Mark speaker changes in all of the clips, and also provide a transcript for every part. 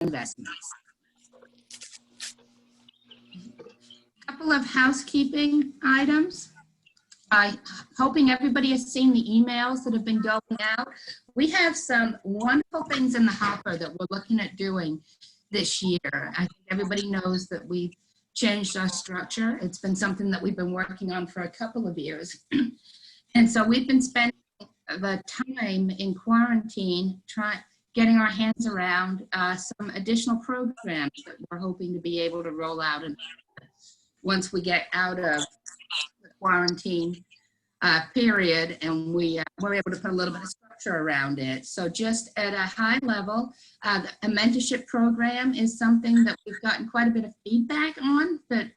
Speaker 1: investments. A couple of housekeeping items. Hoping everybody has seen the emails that have been going out. We have some wonderful things in the hopper that we're looking at doing this year. I think everybody knows that we've changed our structure. It's been something that we've been working on for a couple of years. And so we've been spending the time in quarantine getting our hands around some additional programs that we're hoping to be able to roll out and once we get out of the quarantine period, and we're able to put a little bit of structure around it. So just at a high level, a mentorship program is something that we've gotten quite a bit of feedback on that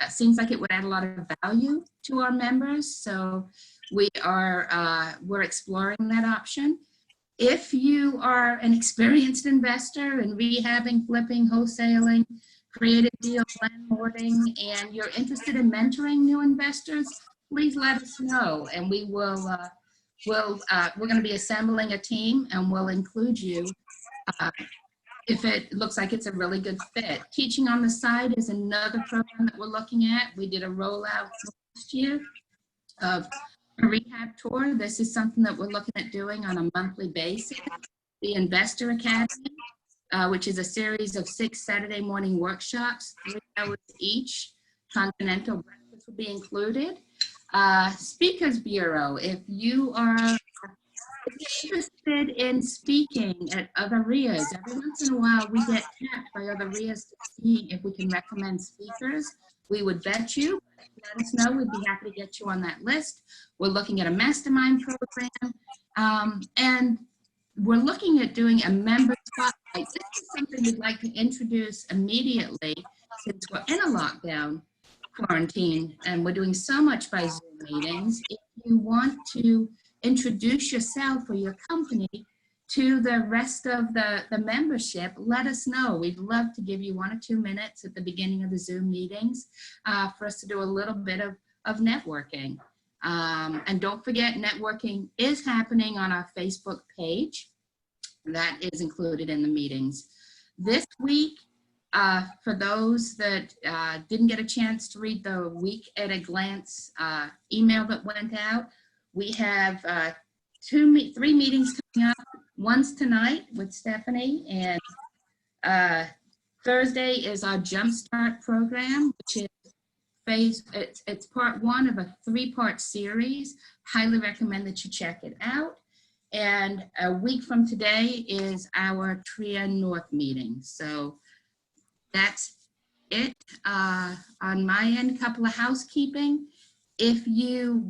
Speaker 1: seems like it would add a lot of value to our members. So we're exploring that option. If you are an experienced investor in rehabbing, flipping, wholesaling, creative deals, landlording, and you're interested in mentoring new investors, please let us know, and we will. We're going to be assembling a team, and we'll include you if it looks like it's a really good fit. Teaching on the Side is another program that we're looking at. We did a rollout last year of a rehab tour. This is something that we're looking at doing on a monthly basis. The Investor Academy, which is a series of 6 Saturday morning workshops, 3 hours each. Continental breakfast will be included. Speakers Bureau, if you're interested in speaking at other REIAs, every once in a while we get tapped by other REIAs to see if we can recommend speakers. We would vet you. Let us know. We'd be happy to get you on that list. We're looking at a mastermind program, and we're looking at doing a member spotlight. This is something we'd like to introduce immediately since we're in a lockdown quarantine and we're doing so much by Zoom meetings. If you want to introduce yourself or your company to the rest of the membership, let us know. We'd love to give you 1 or 2 minutes at the beginning of the Zoom meetings for us to do a little bit of networking. And don't forget, networking is happening on our Facebook page. That is included in the meetings. This week, for those that didn't get a chance to read the Week at a Glance email that went out, we have 3 meetings coming up. One's tonight with Stephanie, and Thursday is our Jumpstart program, which is it's part 1 of a 3-part series. Highly recommend that you check it out. And a week from today is our TREIA North meeting. So that's it on my end. A couple of housekeeping. If you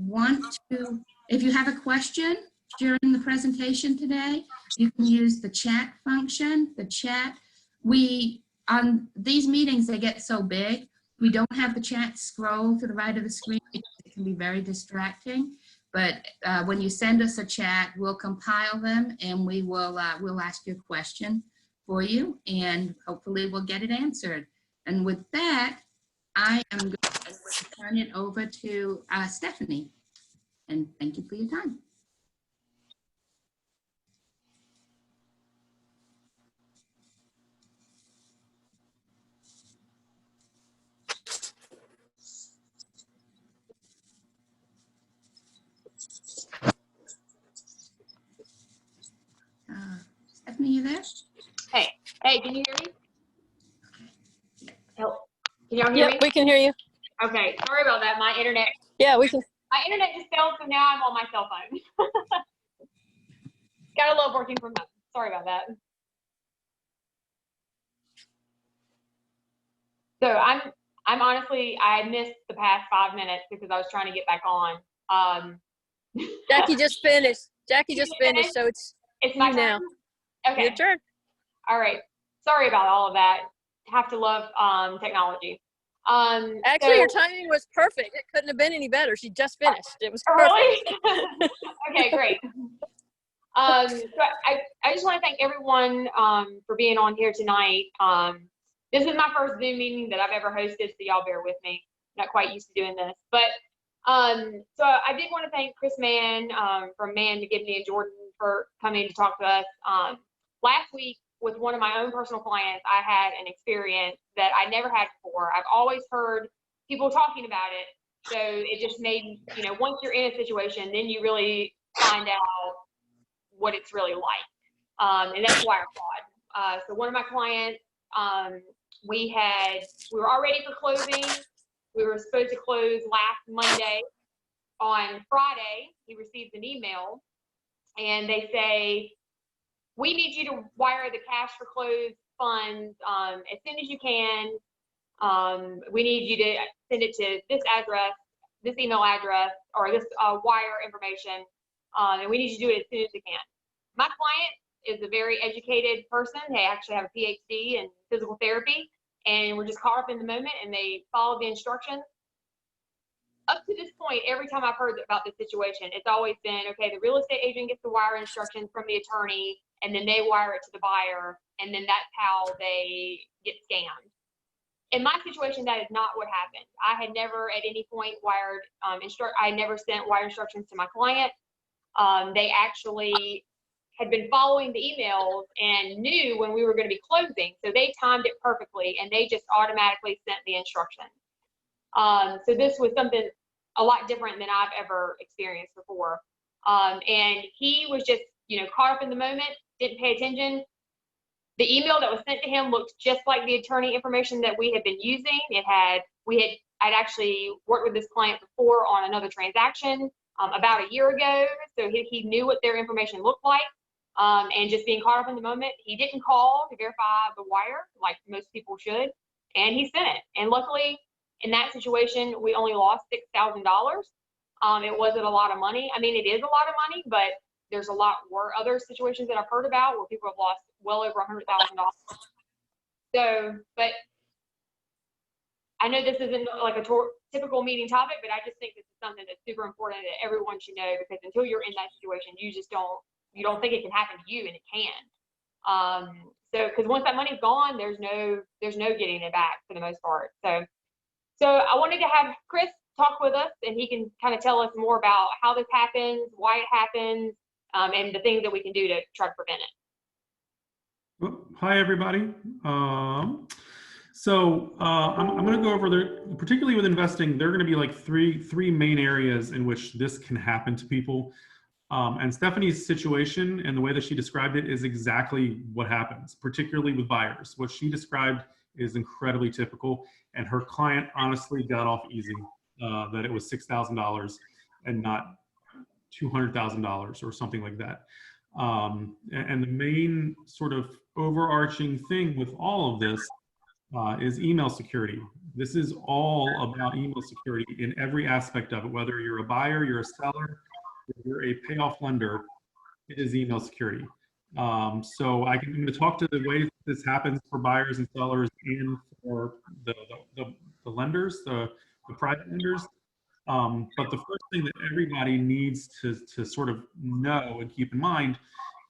Speaker 1: have a question during the presentation today, you can use the chat function. The chat, on these meetings, they get so big, we don't have the chat scroll to the right of the screen because it can be very distracting. But when you send us a chat, we'll compile them and we'll ask you a question for you, and hopefully we'll get it answered. And with that, I am going to turn it over to Stephanie. And thank you for your time. Stephanie, you there?
Speaker 2: Hey, can you hear me? Help. Can y'all hear me?
Speaker 3: Yep, we can hear you.
Speaker 2: Okay, sorry about that. My internet.
Speaker 3: Yeah, we can.
Speaker 2: My internet just failed, so now I'm on my cell phone. Gotta love working from home. Sorry about that. So I'm honestly, I missed the past 5 minutes because I was trying to get back on.
Speaker 3: Jackie just finished. Jackie just finished, so it's
Speaker 2: my
Speaker 3: you now.
Speaker 2: Okay.
Speaker 3: Your turn.
Speaker 2: All right. Sorry about all of that. Have to love technology.
Speaker 3: Actually, your timing was perfect. It couldn't have been any better. She just finished. It was perfect.
Speaker 2: Really? Okay, great. So I just want to thank everyone for being on here tonight. This is my first Zoom meeting that I've ever hosted, so y'all bear with me. Not quite used to doing this, but so I did want to thank Chris Mann from Mann, McGibney, and Jordan for coming to talk to us. Last week with one of my own personal clients, I had an experience that I never had before. I've always heard people talking about it. So it just made, you know, once you're in a situation, then you really find out what it's really like. And that's wire fraud. So one of my clients, we were all ready for closing. We were supposed to close last Monday. On Friday, he receives an email and they say, we need you to wire the cash for close funds as soon as you can. We need you to send it to this address, this email address, or this wire information, and we need you to do it as soon as you can. My client is a very educated person. They actually have a PhD in physical therapy, and we're just caught up in the moment, and they followed the instructions. Up to this point, every time I've heard about this situation, it's always been, okay, the real estate agent gets the wire instructions from the attorney, and then they wire it to the buyer, and then that's how they get scammed. In my situation, that is not what happened. I had never at any point wired, I never sent wire instructions to my client. They actually had been following the emails and knew when we were going to be closing, so they timed it perfectly, and they just automatically sent the instructions. So this was something a lot different than I've ever experienced before. And he was just, you know, caught up in the moment, didn't pay attention. The email that was sent to him looked just like the attorney information that we had been using. I'd actually worked with this client before on another transaction about a year ago. So he knew what their information looked like. And just being caught up in the moment, he didn't call to verify the wire like most people should. And he sent it. And luckily, in that situation, we only lost $6,000. It wasn't a lot of money. I mean, it is a lot of money, but there's a lot more other situations that I've heard about where people have lost well over $100,000. So, but I know this isn't like a typical meeting topic, but I just think this is something that's super important that everyone should know, because until you're in that situation, you don't think it can happen to you, and it can. So, because once that money's gone, there's no getting it back for the most part. So I wanted to have Chris talk with us, and he can kind of tell us more about how this happens, why it happens, and the things that we can do to try to prevent it.
Speaker 4: Well, hi, everybody. I'm going to go over particularly with investing, there are going to be like three main areas in which this can happen to people. And Stephanie's situation and the way that she described it is exactly what happens, particularly with buyers. What she described is incredibly typical, and her client honestly got off easy, that it was $6,000 and not $200,000 or something like that. And the main sort of overarching thing with all of this is email security. This is all about email security in every aspect of it, whether you're a buyer, you're a seller, you're a payoff lender, it is email security. So I'm going to talk to the ways this happens for buyers and sellers and for the lenders, the private lenders. But the first thing that everybody needs to sort of know and keep in mind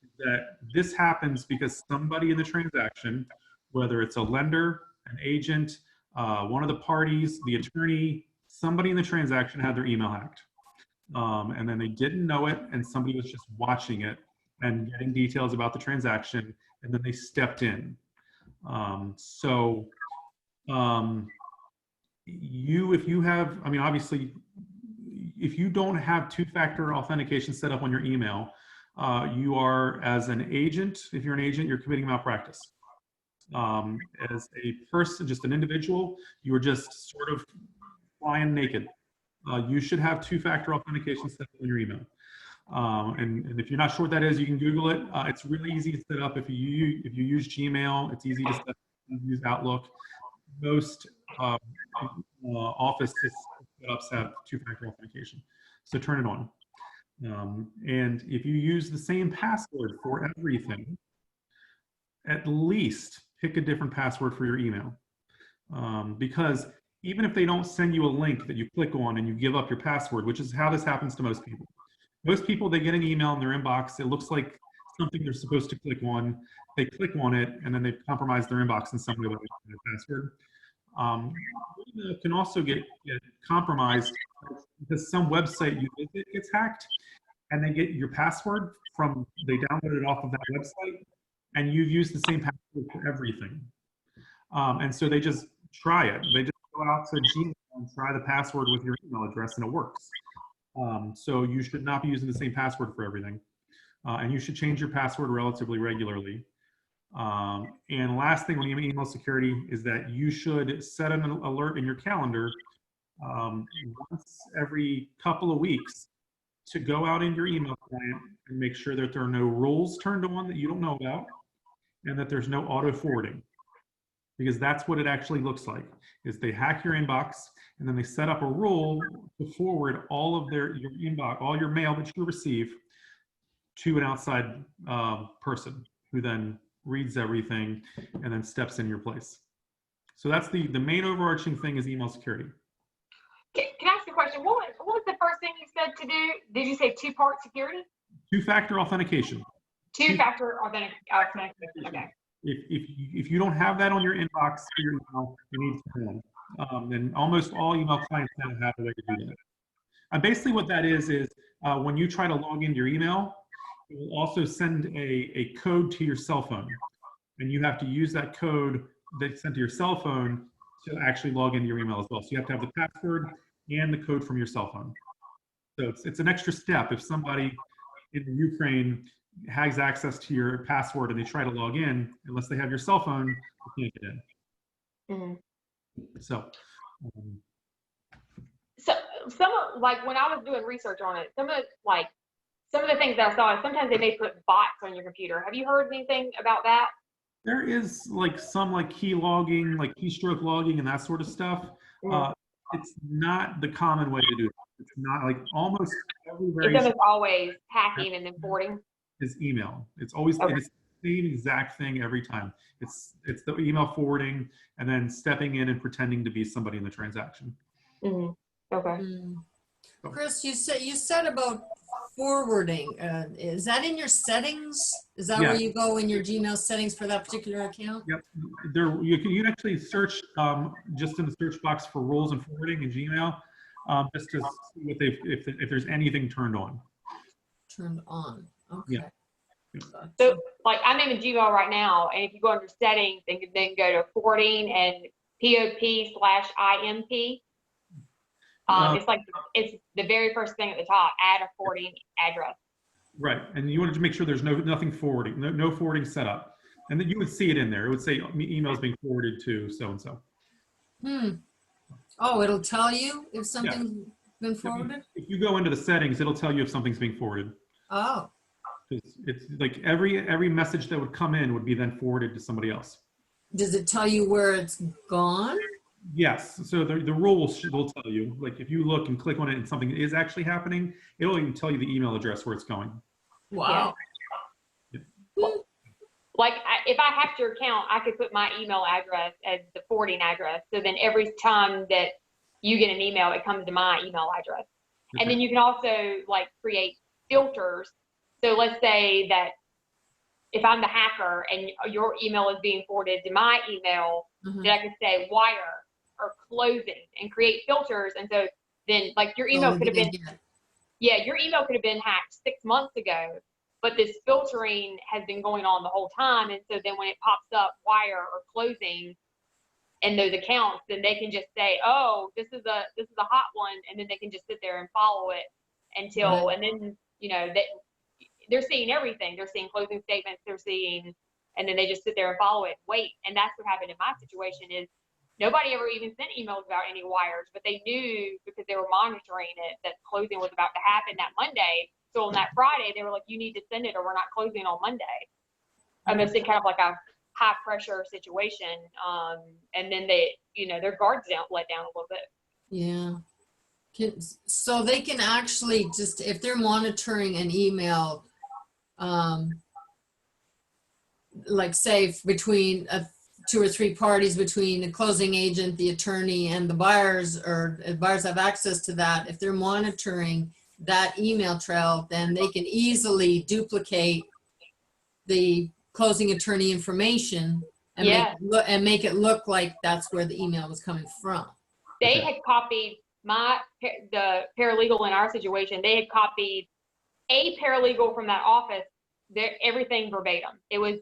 Speaker 4: is that this happens because somebody in the transaction, whether it's a lender, an agent, one of the parties, the attorney, somebody in the transaction had their email hacked. And then they didn't know it, and somebody was just watching it and getting details about the transaction, and then they stepped in. If you have, I mean, obviously, if you don't have two-factor authentication set up on your email, you are, as an agent, if you're an agent, you're committing malpractice. As a person, just an individual, you are just sort of flying naked. You should have two-factor authentication set up on your email. And if you're not sure what that is, you can Google it. It's really easy to set up. If you use Gmail, it's easy to set up. Use Outlook. Most office setups have two-factor authentication, so turn it on. And if you use the same password for everything, at least pick a different password for your email, because even if they don't send you a link that you click on and you give up your password, which is how this happens to most people. Most people, they get an email in their inbox. It looks like something they're supposed to click on. They click on it, and then they compromise their inbox in some way with their password. It can also get compromised because some website you visit gets hacked, and they get your password they download it off of that website, and you've used the same password for everything. And so they just try it. They just go out to Gmail and try the password with your email address, and it works. So you should not be using the same password for everything. And you should change your password relatively regularly. And last thing on email security is that you should set an alert in your calendar once every couple of weeks to go out in your email client and make sure that there are no rules turned on that you don't know about, and that there's no auto forwarding. Because that's what it actually looks like, is they hack your inbox and then they set up a rule to forward all of your inbox, all your mail that you receive to an outside person who then reads everything and then steps in your place. So that's the main overarching thing is email security.
Speaker 2: Can I ask a question? What was the first thing you said to do? Did you say two-part security?
Speaker 4: Two-factor authentication.
Speaker 2: Two-factor authentication. Okay.
Speaker 4: If you don't have that on your inbox for your email, you need to know. And almost all email clients now have a way to do that. And basically what that is when you try to log into your email, it will also send a code to your cell phone. And you have to use that code that's sent to your cell phone to actually log into your email as well. So you have to have the password and the code from your cell phone. So it's an extra step. If somebody in Ukraine has access to your password and they try to log in, unless they have your cell phone, they can't get in.
Speaker 2: Mm-hmm.
Speaker 4: So
Speaker 2: some of, like when I was doing research on it, some of the things that I saw is sometimes they may put bots on your computer. Have you heard anything about that?
Speaker 4: there is like some like key logging, like keystroke logging and that sort of stuff.
Speaker 2: Mm-hmm.
Speaker 4: It's not the common way to do it. It's not like almost every
Speaker 2: It's almost always hacking and then forwarding.
Speaker 4: Is email. It's always
Speaker 2: Okay.
Speaker 4: it's the same exact thing every time. It's the email forwarding and then stepping in and pretending to be somebody in the transaction.
Speaker 2: Mm-hmm. Okay.
Speaker 5: Chris, you said about forwarding. Is that in your settings? Is that where you go in your Gmail settings for that particular account?
Speaker 4: Yep. There you can actually search just in the search box for rules and forwarding in Gmail, just to see what if there's anything turned on.
Speaker 5: Turned on. Okay.
Speaker 4: Yeah.
Speaker 2: So like I'm in Gmail right now, and if you go under settings and then go to forwarding and POP/IMP, it's the very first thing at the top, add a forwarding address.
Speaker 4: Right, and you wanted to make sure there's nothing forwarding, no forwarding set up, and then you would see it in there. It would say emails being forwarded to so and so.
Speaker 5: Oh, it'll tell you if something's been forwarded?
Speaker 4: If you go into the settings, it'll tell you if something's being forwarded.
Speaker 5: Oh.
Speaker 4: It's like every message that would come in would be then forwarded to somebody else.
Speaker 5: Does it tell you where it's gone?
Speaker 4: Yes. So the rules will tell you, like if you look and click on it and something is actually happening, it'll even tell you the email address where it's going.
Speaker 5: Wow.
Speaker 2: Yeah. Like if I hacked your account, I could put my email address as the forwarding address. So then every time that you get an email, it comes to my email address. Okay. And then you can also like create filters. So let's say that if I'm the hacker and your email is being forwarded to my email, then I could say wire or closing and create filters. And so then like your email could have been, your email could have been hacked 6 months ago, but this filtering has been going on the whole time. And so then when it pops up wire or closing in those accounts, then they can just say, oh, this is a hot one. And then they can just sit there and follow it until, and then, you know, they're seeing everything. They're seeing closing statements, and then they just sit there and follow it, wait. And that's what happened in my situation is nobody ever even sent emails about any wires, but they knew because they were monitoring it that closing was about to happen that Monday. So on that Friday, they were like, you need to send it or we're not closing on Monday. Almost in kind of like a high pressure situation. And then they, you know, their guards let down a little bit.
Speaker 5: Yeah. So they can actually just, if they're monitoring an email, like say between 2 or 3 parties, between the closing agent, the attorney, and the buyers, or buyers have access to that, if they're monitoring that email trail, then they can easily duplicate the closing attorney information and make it look like that's where the email was coming from.
Speaker 2: They had copied the paralegal in our situation. They had copied a paralegal from that office, everything verbatim. It was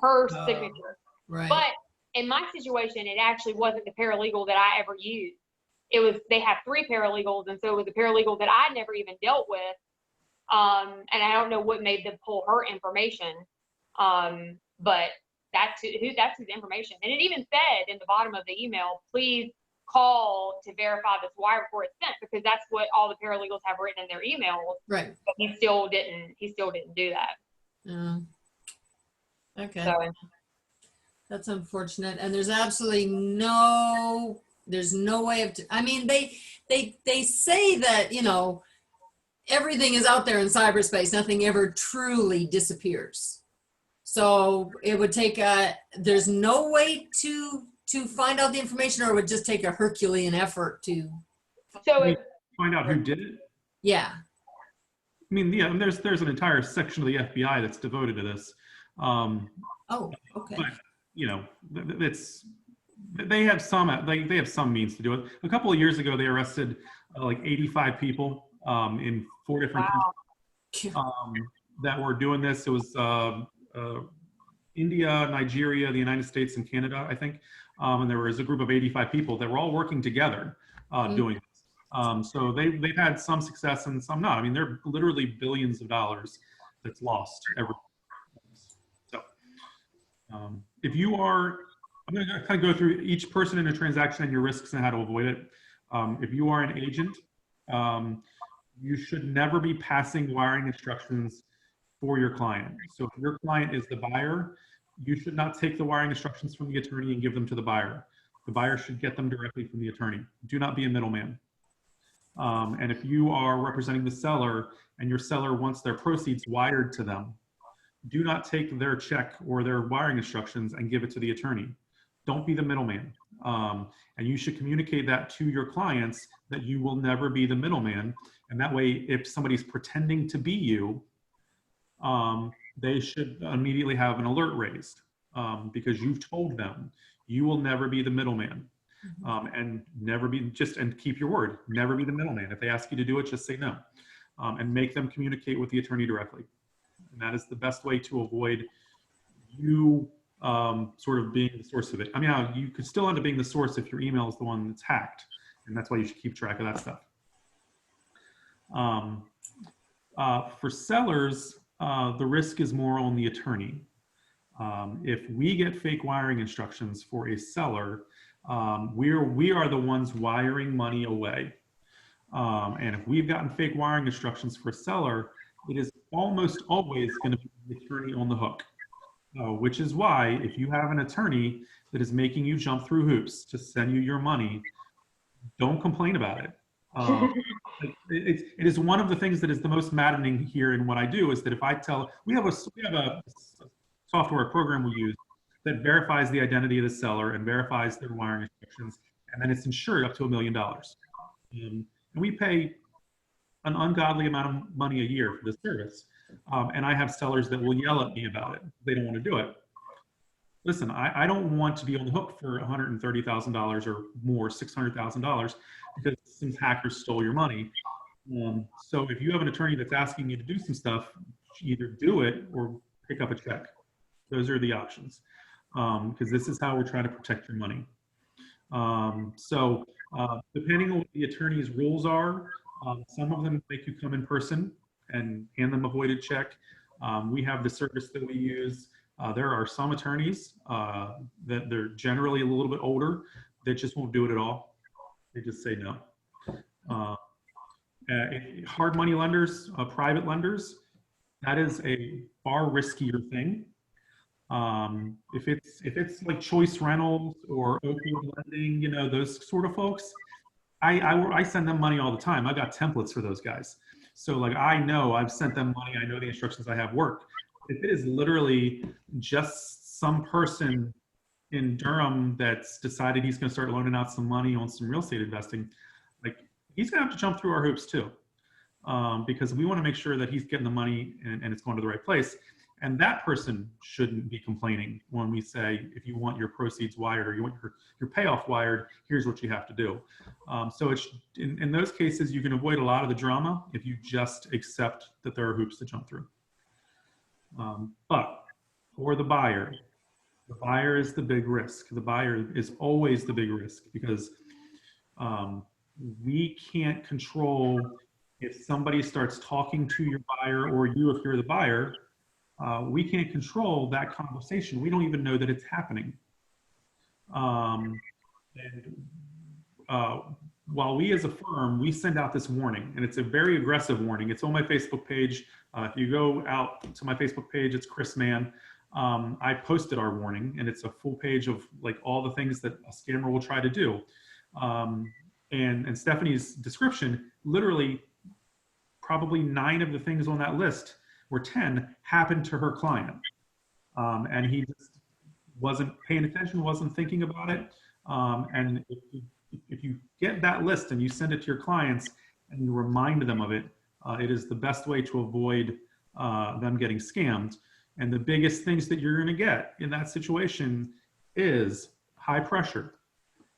Speaker 2: her
Speaker 5: Oh.
Speaker 2: signature.
Speaker 5: Right.
Speaker 2: But in my situation, it actually wasn't the paralegal that I ever used. It was, they have 3 paralegals, and so it was a paralegal that I never even dealt with. And I don't know what made them pull her information. But that's his information. And it even said in the bottom of the email, please call to verify this wire before it's sent, because that's what all the paralegals have written in their emails.
Speaker 5: Right.
Speaker 2: But he still didn't do that.
Speaker 5: Okay.
Speaker 2: So
Speaker 5: That's unfortunate. And there's absolutely no way of, I mean, they say that, you know, everything is out there in cyberspace. Nothing ever truly disappears. So it would take there's no way to find out the information, or it would just take a Herculean effort to.
Speaker 2: so
Speaker 4: Find out who did it.
Speaker 5: Yeah.
Speaker 4: I mean, yeah, there's an entire section of the FBI that's devoted to this.
Speaker 5: Oh, okay.
Speaker 4: But you know, they have some means to do it. A couple of years ago, they arrested like 85 people in 4 different countries that were doing this. It was India, Nigeria, the United States, and Canada, I think. And there was a group of 85 people that were all working together doing this. So they've had some success and some not. I mean, they're literally billions of dollars that's lost every. So if you are, I'm going to kind of go through each person in a transaction and your risks and how to avoid it. If you are an agent, you should never be passing wiring instructions for your client. So if your client is the buyer, you should not take the wiring instructions from the attorney and give them to the buyer. The buyer should get them directly from the attorney. Do not be a middleman. And if you are representing the seller and your seller wants their proceeds wired to them, do not take their check or their wiring instructions and give it to the attorney. Don't be the middleman. And you should communicate that to your clients, that you will never be the middleman. And that way, if somebody's pretending to be you, they should immediately have an alert raised because you've told them you will never be the middleman. And never be, and keep your word, never be the middleman. If they ask you to do it, just say no, and make them communicate with the attorney directly. And that is the best way to avoid you sort of being the source of it. I mean, you could still end up being the source if your email is the one that's hacked, and that's why you should keep track of that stuff. For sellers, the risk is more on the attorney. If we get fake wiring instructions for a seller, we are the ones wiring money away. And if we've gotten fake wiring instructions for a seller, it is almost always going to be the attorney on the hook. Which is why if you have an attorney that is making you jump through hoops to send you your money, don't complain about it. It is one of the things that is the most maddening here in what I do, is that if I tell, we have a software program we use that verifies the identity of the seller and verifies their wiring instructions, and then it's insured up to $1 million. And we pay an ungodly amount of money a year for this service. And I have sellers that will yell at me about it. They don't want to do it. Listen, I don't want to be on the hook for $130,000 or more, $600,000, because some hackers stole your money. So if you have an attorney that's asking you to do some stuff, either do it or pick up a check. Those are the options, because this is how we're trying to protect your money. Depending on what the attorney's rules are, some of them make you come in person and hand them a voided check. We have the service that we use. There are some attorneys that they're generally a little bit older that just won't do it at all. They just say no. Hard money lenders, private lenders, that is a far riskier thing. If it's like Choice Rentals or Oakwood Lending, you know, those sort of folks, I send them money all the time. I got templates for those guys. So like, I know I've sent them money. I know the instructions I have work. If it is literally just some person in Durham that's decided he's going to start loaning out some money on some real estate investing, like, he's going to have to jump through our hoops too, because we want to make sure that he's getting the money and it's going to the right place. And that person shouldn't be complaining when we say, if you want your proceeds wired or you want your payoff wired, here's what you have to do. So it's, in those cases, you can avoid a lot of the drama if you just accept that there are hoops to jump through. But for the buyer, The buyer is the big risk. The buyer is always the big risk because we can't control if somebody starts talking to your buyer or you if you're the buyer. We can't control that conversation. We don't even know that it's happening. While we as a firm, we send out this warning, and it's a very aggressive warning. It's on my Facebook page. If you go out to my Facebook page, it's Chris Mann. I posted our warning, and it's a full page of like all the things that a scammer will try to do. And Stephanie's description, literally probably 9 of the things on that list, or 10, happened to her client. And he just wasn't paying attention, wasn't thinking about it. And if you get that list and you send it to your clients and you remind them of it, it is the best way to avoid them getting scammed. And the biggest things that you're going to get in that situation is high pressure.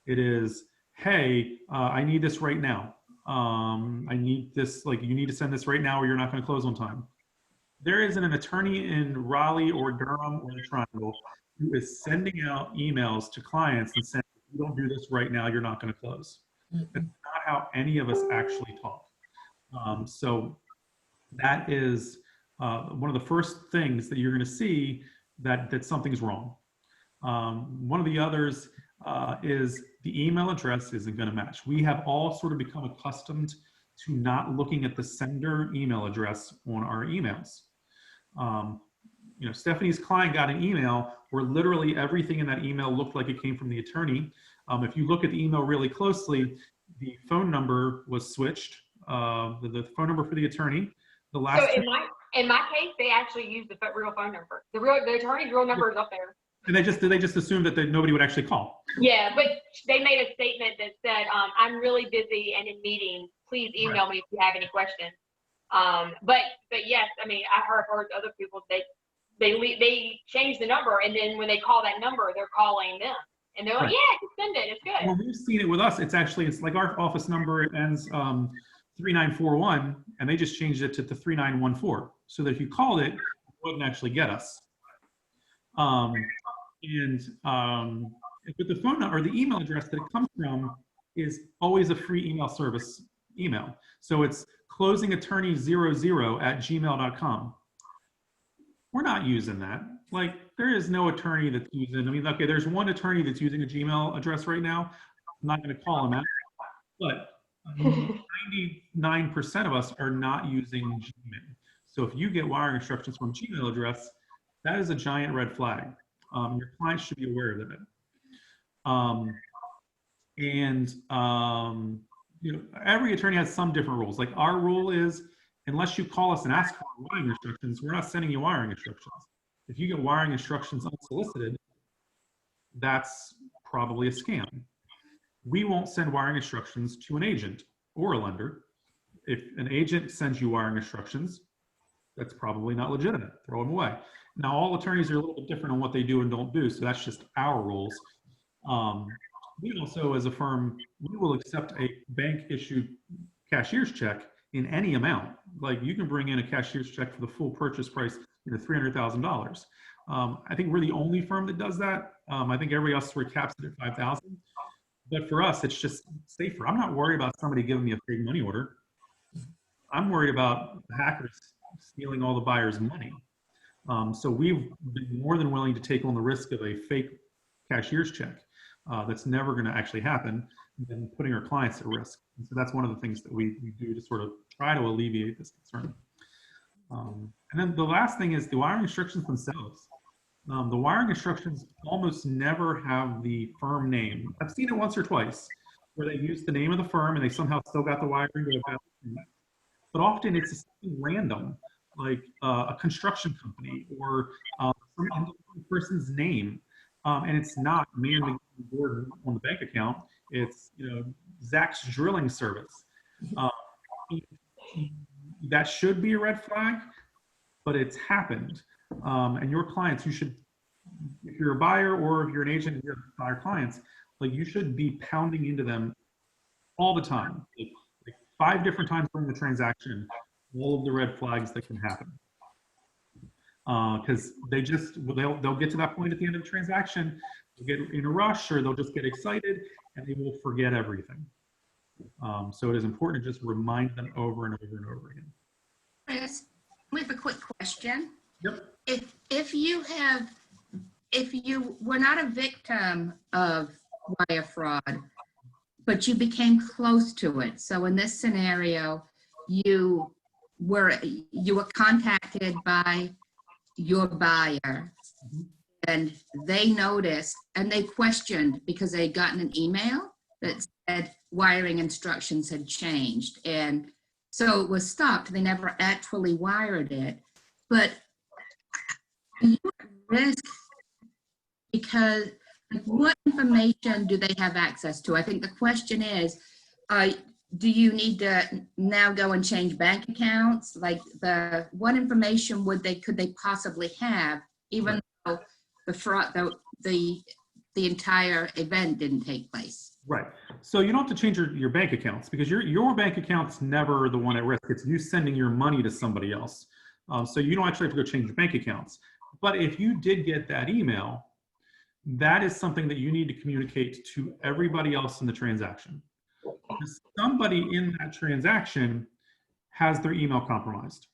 Speaker 4: It is, hey, I need this right now. I need this, like, you need to send this right now or you're not going to close on time. There isn't an attorney in Raleigh or Durham or the Triangle who is sending out emails to clients and saying, if you don't do this right now, you're not going to close. That's not how any of us actually talk. So that is one of the first things that you're going to see that something's wrong. One of the others is the email address isn't going to match. We have all sort of become accustomed to not looking at the sender email address on our emails. You know, Stephanie's client got an email where literally everything in that email looked like it came from the attorney. If you look at the email really closely, the phone number was switched, the phone number for the attorney. The last
Speaker 2: So in my case, they actually used the real phone number. The attorney's real number is up there.
Speaker 4: And they just assumed that nobody would actually call.
Speaker 2: Yeah, but they made a statement that said, I'm really busy and in meetings. Please email me if you have any questions. But yes, I mean, I heard other people, they changed the number, and then when they call that number, they're calling them. And they're like, yeah, just send it, it's good.
Speaker 4: Well, we've seen it with us. It's like our office number, it ends 3941, and they just changed it to the 3914. So that if you called it, it wouldn't actually get us. But the phone number or the email address that it comes from is always a free email service email. So it's closingattorney00@gmail.com. We're not using that. Like, there is no attorney that's using, I mean, okay, there's one attorney that's using a Gmail address right now. I'm not going to call him out, but 99% of us are not using Gmail. So if you get wiring instructions from Gmail address, that is a giant red flag. Your client should be aware of it. You know, every attorney has some different rules. Like, our rule is, unless you call us and ask for wiring instructions, we're not sending you wiring instructions. If you get wiring instructions unsolicited, that's probably a scam. We won't send wiring instructions to an agent or a lender. If an agent sends you wiring instructions, that's probably not legitimate. Throw them away. Now, all attorneys are a little bit different on what they do and don't do, so that's just our rules. We also, as a firm, we will accept a bank-issued cashier's check in any amount. Like, you can bring in a cashier's check for the full purchase price, you know, $300,000. I think we're the only firm that does that. I think everybody else caps it at $5,000. But for us, it's just safer. I'm not worried about somebody giving me a fake money order. I'm worried about the hackers stealing all the buyer's money. So we've been more than willing to take on the risk of a fake cashier's check that's never going to actually happen, and putting our clients at risk. And so that's one of the things that we do to sort of try to alleviate this concern. And then the last thing is the wiring instructions themselves. The wiring instructions almost never have the firm name. I've seen it once or twice where they use the name of the firm and they somehow still got the wiring to a but often it's something random, like a construction company or some person's name. And it's not man Gordon on the bank account. It's, you know, Zach's drilling service. That should be a red flag, but it's happened. And your clients, you should, if you're a buyer or if you're an agent and you're buyer clients, like, you should be pounding into them all the time, like 5 different times during the transaction, all of the red flags that can happen. because they'll get to that point at the end of the transaction, they'll get in a rush, or they'll just get excited and they will forget everything. So it is important to just remind them over and over and over again.
Speaker 1: Chris, we have a quick question.
Speaker 4: Yep.
Speaker 1: If you were not a victim of wire fraud, but you became close to it. So in this scenario, you were contacted by your buyer, and they noticed and they questioned because they'd gotten an email that said wiring instructions had changed. And so it was stopped. They never actually wired it. But you're at risk because what information do they have access to? I think the question is, do you need to now go and change bank accounts? Like what information could they possibly have, even though the fraud, the entire event didn't take place?
Speaker 4: Right. So you don't have to change your bank accounts, because your bank account's never the one at risk. It's you sending your money to somebody else. So you don't actually have to go change your bank accounts. But if you did get that email, that is something that you need to communicate to everybody else in the transaction. Because somebody in that transaction has their email compromised.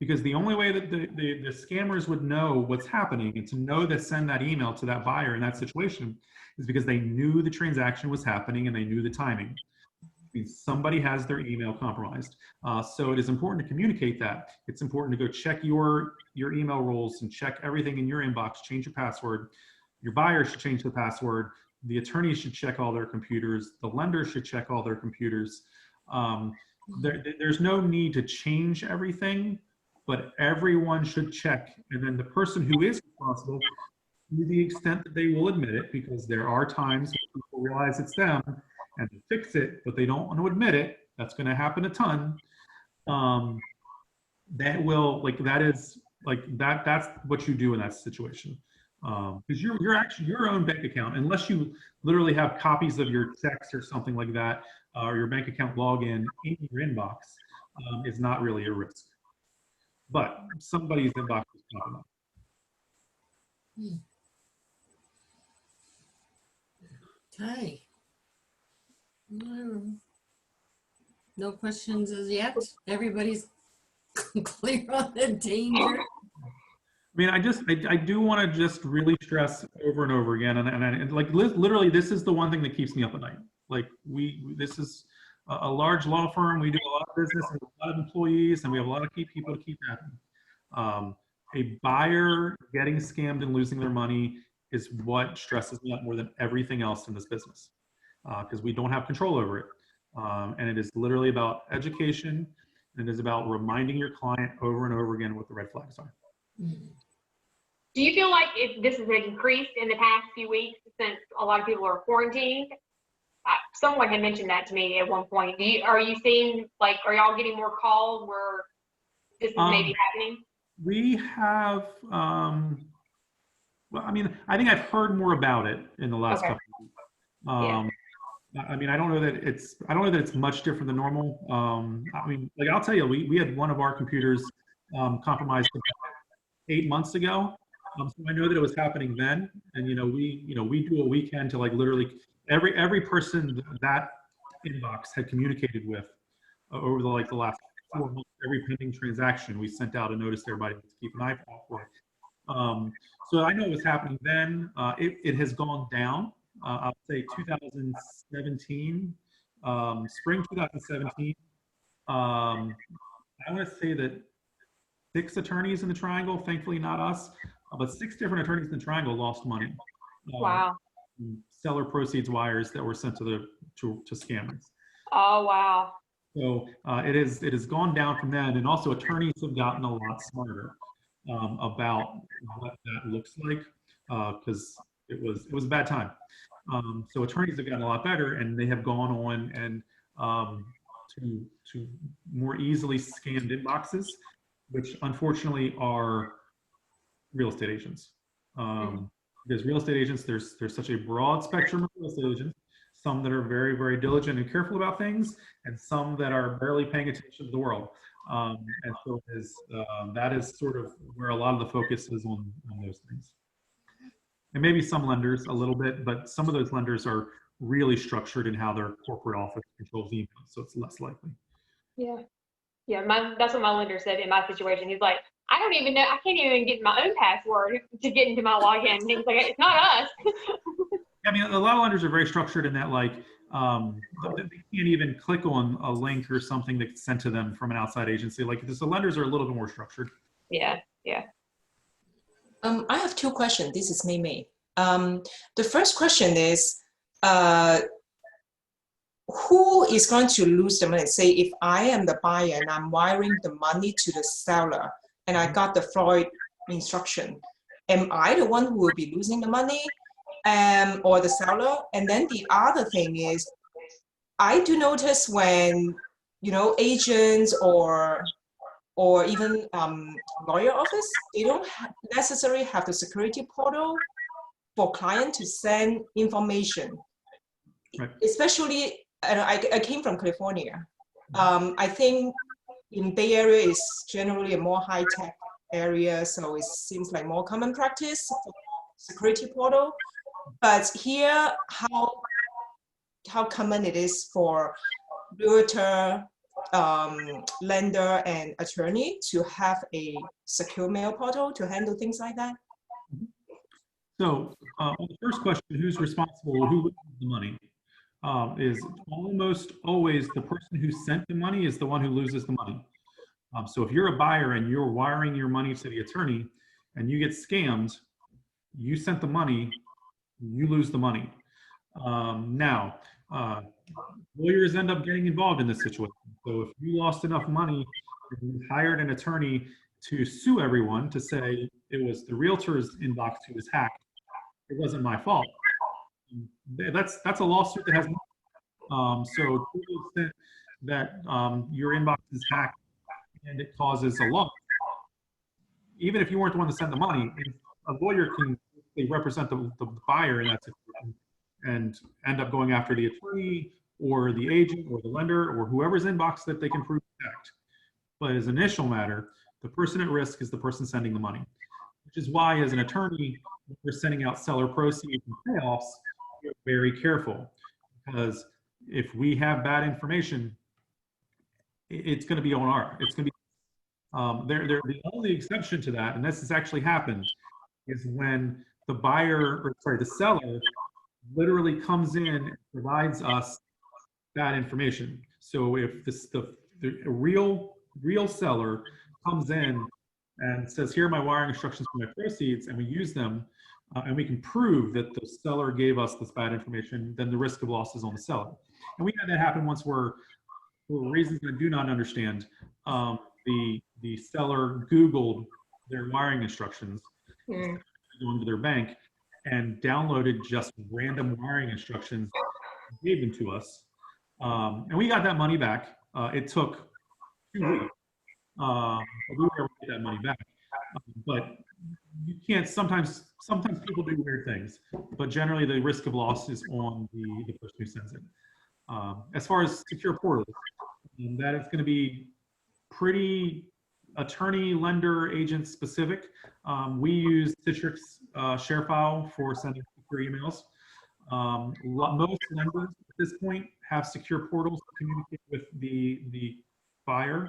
Speaker 4: Because the only way that the scammers would know what's happening and to know to send that email to that buyer in that situation is because they knew the transaction was happening and they knew the timing. I mean, somebody has their email compromised. So it is important to communicate that. It's important to go check your email roles and check everything in your inbox, change your password. Your buyer should change the password. The attorney should check all their computers. The lender should check all their computers. There's no need to change everything, but everyone should check. And then the person who is responsible, to the extent that they will admit it, because there are times when people realize it's them and they fix it, but they don't want to admit it. That's going to happen a ton. That's what you do in that situation. Because you're actually your own bank account, unless you literally have copies of your checks or something like that, or your bank account login in your inbox, is not really a risk. But somebody's inbox is popping up.
Speaker 5: Okay. No questions as yet. Everybody's clear on the danger.
Speaker 4: I mean, I do want to just really stress over and over again, and like literally, this is the one thing that keeps me up at night. Like this is a large law firm. We do a lot of business and a lot of employees, and we have a lot of key people to keep happy. A buyer getting scammed and losing their money is what stresses me out more than everything else in this business, because we don't have control over it. And it is literally about education, and it is about reminding your client over and over again what the red flags are.
Speaker 2: Do you feel like this has increased in the past few weeks since a lot of people are quarantined? Someone had mentioned that to me at one point. Are you seeing, like, are y'all getting more calls where this is maybe happening?
Speaker 4: We have, well, I mean, I think I've heard more about it in the last couple of weeks. I mean, I don't know that it's much different than normal. I mean, like, I'll tell you, we had one of our computers compromised about 8 months ago. So I know that it was happening then, and we do what we can to, like, literally every person that inbox had communicated with over the last 4 months, every pending transaction, we sent out a notice to everybody to keep an eye out for. So I know it was happening then. It has gone down. I would say 2017, spring 2017. I want to say that 6 attorneys in the Triangle, thankfully not us, but 6 different attorneys in the Triangle lost money.
Speaker 2: Wow.
Speaker 4: Seller proceeds wires that were sent to scammers.
Speaker 2: Oh, wow.
Speaker 4: So it has gone down from then, and also attorneys have gotten a lot smarter about what that looks like, because it was a bad time. So attorneys have gotten a lot better, and they have gone on and to more easily scanned inboxes, which unfortunately are real estate agents. Because real estate agents, there's such a broad spectrum of real estate agents. Some that are very, very diligent and careful about things, and some that are barely paying attention to the world. And so that is sort of where a lot of the focus is on those things. And maybe some lenders a little bit, but some of those lenders are really structured in how their corporate office controls email, so it's less likely.
Speaker 2: Yeah. Yeah, that's what my lender said in my situation. He's like, I don't even know, I can't even get my own password to get into my login. And he's like, it's not us.
Speaker 4: I mean, a lot of lenders are very structured in that, like, they can't even click on a link or something that's sent to them from an outside agency. Like, the lenders are a little bit more structured.
Speaker 2: Yeah, yeah.
Speaker 6: I have two questions. This is Mei. The first question is, who is going to lose the money? Say if I am the buyer and I'm wiring the money to the seller and I got the fraud instruction, am I the one who will be losing the money, or the seller? And then the other thing is, I do notice when, you know, agents or even lawyer office, they don't necessarily have the security portal for client to send information.
Speaker 4: Right.
Speaker 6: Especially, and I came from California. I think in Bay Area is generally a more high-tech area, so it seems like more common practice for security portal. But here, how common it is for realtor, lender, and attorney to have a secure mail portal to handle things like that?
Speaker 4: So on the first question, who's responsible, who loses the money, is almost always the person who sent the money is the one who loses the money. So if you're a buyer and you're wiring your money to the attorney and you get scammed, you sent the money, you lose the money. Now, lawyers end up getting involved in this situation. So if you lost enough money, and you hired an attorney to sue everyone to say it was the realtor's inbox who was hacked, it wasn't my fault. That's a lawsuit that has so to the extent that your inbox is hacked and it causes a loss, even if you weren't the one to send the money, a lawyer can represent the buyer in that situation and end up going after the attorney or the agent or the lender or whoever's inbox that they can prove hacked. But as an initial matter, the person at risk is the person sending the money, which is why as an attorney, when we're sending out seller proceeds and payoffs, we're very careful, because if we have bad information, it's going to be on it's going to be, the only exception to that, and this has actually happened, is when the buyer, or sorry, the seller literally comes in and provides us that information. So if the real seller comes in and says, here are my wiring instructions for my proceeds, and we use them, and we can prove that the seller gave us this bad information, then the risk of loss is on the seller. And we had that happen once where, for reasons I do not understand, the seller Googled their wiring instructions, going to their bank, and downloaded just random wiring instructions and gave them to us. And we got that money back. It took 2 weeks. But we were able to get that money back. But you can't, sometimes people do weird things, but generally the risk of loss is on the person who sends it. As far as secure portals, that is going to be pretty attorney, lender, agent specific. We use Citrix ShareFile for sending secure emails. Most lenders at this point have secure portals to communicate with the borrower.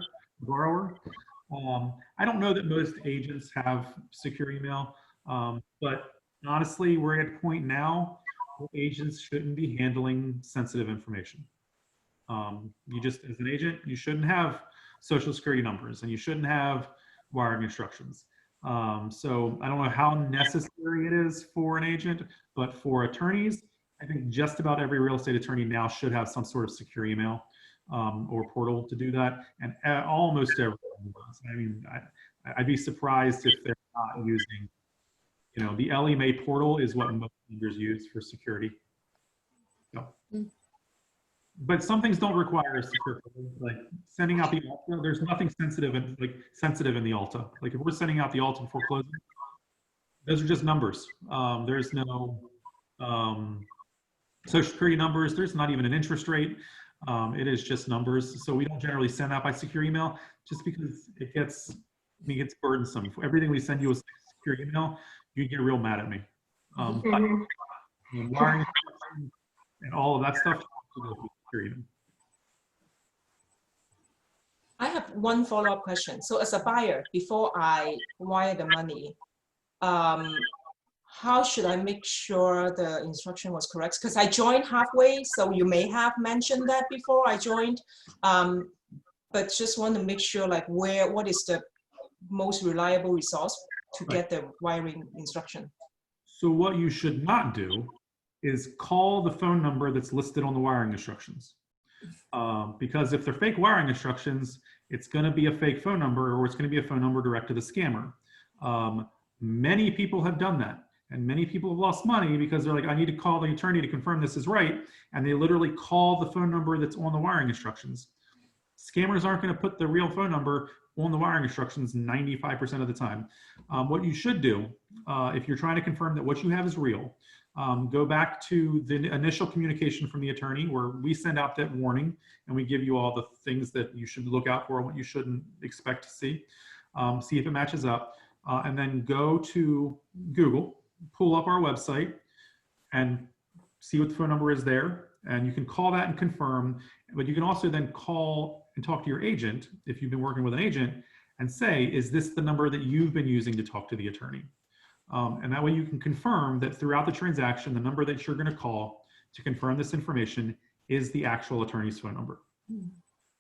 Speaker 4: I don't know that most agents have secure email, but honestly, we're at a point now where agents shouldn't be handling sensitive information. You just, as an agent, you shouldn't have social security numbers and you shouldn't have wiring instructions. So I don't know how necessary it is for an agent, but for attorneys, I think just about every real estate attorney now should have some sort of secure email or portal to do that. And almost everyone does. I mean, I'd be surprised if they're not using, you know, the Ellie Mae portal is what most lenders use for security. So. But some things don't require a secure portal, like sending out the ALTA. There's nothing sensitive in the ALTA. Like if we're sending out the ALTA before closing, those are just numbers. There's no social security numbers. There's not even an interest rate. It is just numbers. So we don't generally send out by secure email just because it gets burdensome. For everything we send you as secure email, you get real mad at me. But
Speaker 2: Mhm.
Speaker 4: wiring instructions and all of that stuff, secure email.
Speaker 6: I have one follow-up question. So as a buyer, before I wire the money, how should I make sure the instruction was correct? Because I joined halfway, so you may have mentioned that before I joined, but just want to make sure like what is the most reliable resource to get the wiring instruction?
Speaker 4: So what you should not do is call the phone number that's listed on the wiring instructions. Because if they're fake wiring instructions, it's going to be a fake phone number, or it's going to be a phone number direct to the scammer. Many people have done that, and many people have lost money because they're like, I need to call the attorney to confirm this is right, and they literally call the phone number that's on the wiring instructions. Scammers aren't going to put the real phone number on the wiring instructions 95% of the time. What you should do, if you're trying to confirm that what you have is real, go back to the initial communication from the attorney where we send out that warning and we give you all the things that you should look out for and what you shouldn't expect to see. See if it matches up, and then go to Google, pull up our website and see what the phone number is there. And you can call that and confirm, but you can also then call and talk to your agent if you've been working with an agent and say, is this the number that you've been using to talk to the attorney? And that way you can confirm that throughout the transaction, the number that you're going to call to confirm this information is the actual attorney's phone number.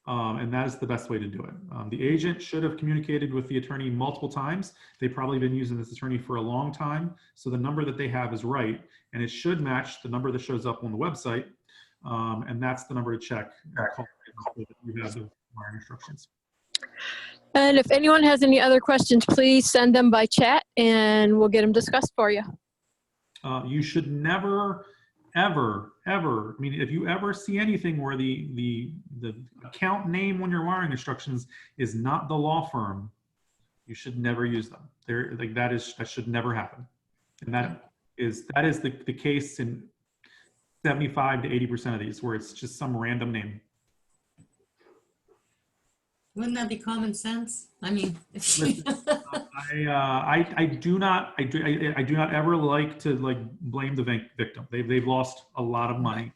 Speaker 4: And that is the best way to do it. The agent should have communicated with the attorney multiple times. They've probably been using this attorney for a long time. So the number that they have is right. And it should match the number that shows up on the website. And that's the number to check. Call so that you have the wiring instructions.
Speaker 3: And if anyone has any other questions, please send them by chat and we'll get them discussed for you.
Speaker 4: You should never, ever, ever, I mean, if you ever see anything where the account name on your wiring instructions is not the law firm, you should never use them. They're like, that should never happen. And that is the case in 75 to 80% of these, where it's just some random name.
Speaker 5: Wouldn't that be common sense? I mean,
Speaker 4: Listen, I do not ever like to blame the victim. They've lost a lot of money,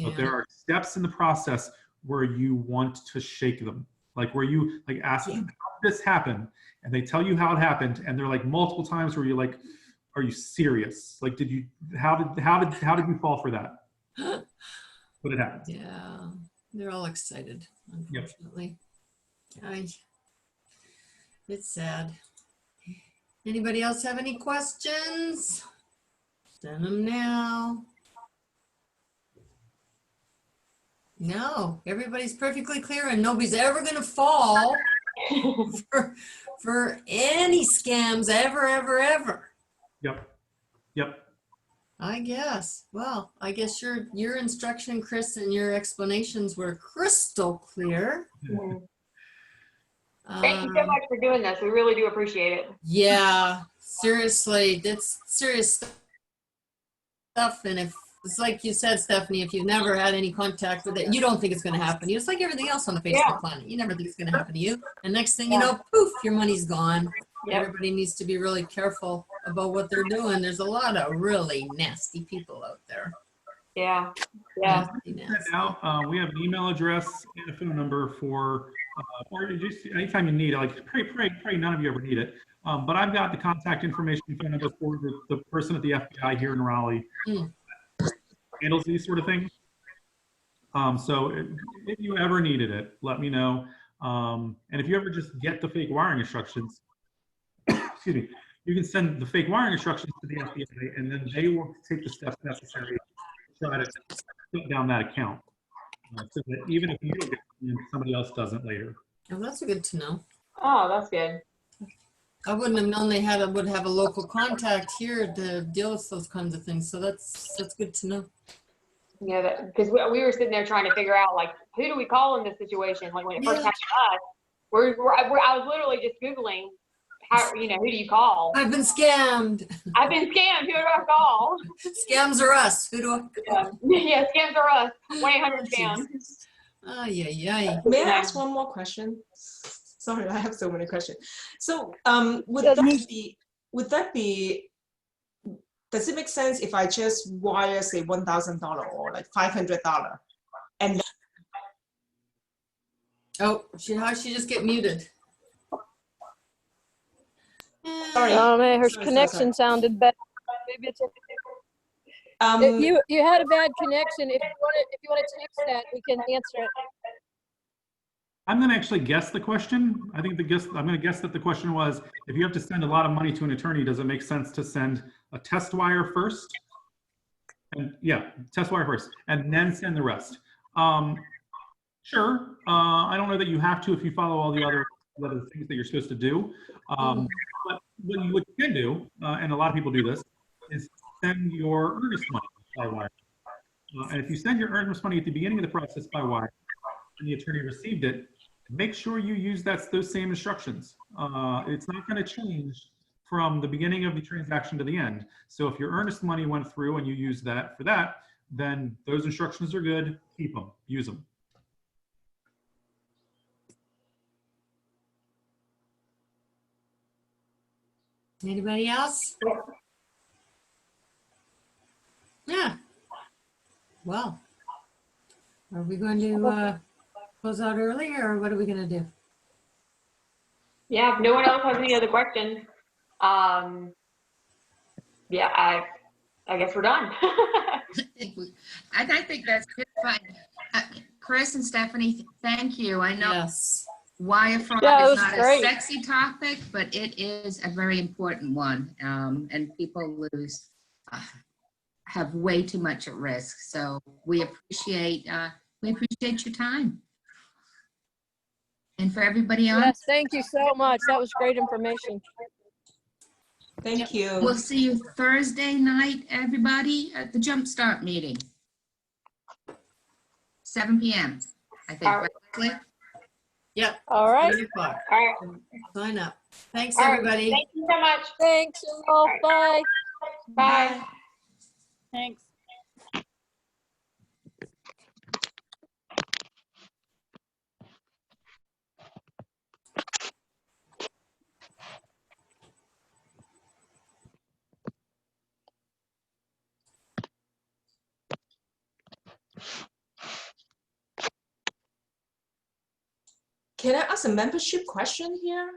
Speaker 4: but there are steps in the process where you want to shake them, like where you ask them, how did this happen, and they tell you how it happened, and they're like multiple times where you're like, are you serious? Like, how did you fall for that? But it happens.
Speaker 5: Yeah, they're all excited, unfortunately. Yep. It's sad. Anybody else have any questions? Send them now. No, everybody's perfectly clear and nobody's ever going to fall for any scams ever.
Speaker 4: Yep.
Speaker 5: I guess. Well, I guess your instruction, Chris, and your explanations were crystal clear.
Speaker 2: Thank you so much for doing this. We really do appreciate it.
Speaker 5: Yeah, seriously, that's serious stuff. And if it's like you said, Stephanie, if you've never had any contact with it, you don't think it's going to happen to you. It's like everything else on the face of the planet. You never think it's going to happen to you. And next thing you know, poof, your money's gone. Yep. Everybody needs to be really careful about what they're doing. There's a lot of really nasty people out there.
Speaker 2: Yeah.
Speaker 4: Now, we have an email address and a phone number for, or just anytime you need it, like pray none of you ever need it. But I've got the contact information phone number for the person at the FBI here in Raleigh. Handles these sort of things. So if you ever needed it, let me know. And if you ever just get the fake wiring instructions, excuse me, you can send the fake wiring instructions to the FBI, and then they will take the steps necessary to try to shut down that account. So that even if you don't get it, somebody else doesn't later.
Speaker 5: Oh, that's good to know.
Speaker 2: Oh, that's good.
Speaker 5: I wouldn't have known they would have a local contact here to deal with those kinds of things. So that's good to know.
Speaker 2: Yeah, because we were sitting there trying to figure out, like, who do we call in this situation? Like, when it first happened to us, I was literally just Googling, who do you call?
Speaker 5: I've been scammed.
Speaker 2: Who do I call?
Speaker 5: Scams are us. Who do I call?
Speaker 2: Yeah, scams are us. 1-800-SCAM.
Speaker 5: Ay, ay, ay.
Speaker 6: May I ask one more question? Sorry, I have so many questions. So would
Speaker 3: Yeah,
Speaker 6: that be, does it make sense if I just wire, say, $1,000 or like $500? And then,
Speaker 5: Oh, how she just get muted?
Speaker 6: sorry.
Speaker 3: Oh man, her
Speaker 6: Sorry,
Speaker 3: connection sounded bad. Maybe it's you had a bad connection. If you want to text that, we can answer it.
Speaker 4: I'm going to actually guess the question. I'm going to guess that the question was, if you have to send a lot of money to an attorney, does it make sense to send a test wire first? And yeah, test wire first, and then send the rest. Sure. I don't know that you have to if you follow all the other things that you're supposed to do. But what you can do, and a lot of people do this, is send your earnest money by wire. And if you send your earnest money at the beginning of the process by wire, and the attorney received it, make sure you use those same instructions. It's not going to change from the beginning of the transaction to the end. So if your earnest money went through and you use that for that, then those instructions are good. Keep them, use them.
Speaker 5: Anybody else? Yeah. Well, are we going to close out early, or what are we going to do?
Speaker 2: Yeah, if no one else has any other questions, yeah, I guess we're done.
Speaker 1: I think that's good. Fine. Chris and Stephanie, thank you. I know
Speaker 5: Yes.
Speaker 1: wire fraud
Speaker 3: Yeah, it
Speaker 1: is
Speaker 3: was
Speaker 1: not
Speaker 3: great.
Speaker 1: a sexy topic, but it is a very important one. And people have way too much at risk. So we appreciate your time. And for everybody else,
Speaker 3: Yes, thank you so much. That was great information.
Speaker 6: Thank you.
Speaker 1: we'll see you Thursday night, everybody, at the Jumpstart meeting. 7 p.m. I think.
Speaker 2: All right.
Speaker 1: Right?
Speaker 5: Yep.
Speaker 3: All right.
Speaker 5: 8 o'clock.
Speaker 2: All right.
Speaker 5: Sign up. Thanks,
Speaker 2: All right.
Speaker 5: everybody.
Speaker 2: Thank you so much.
Speaker 3: Thanks, all. Bye.
Speaker 2: Bye.
Speaker 3: Thanks.
Speaker 6: Can I ask a membership question here?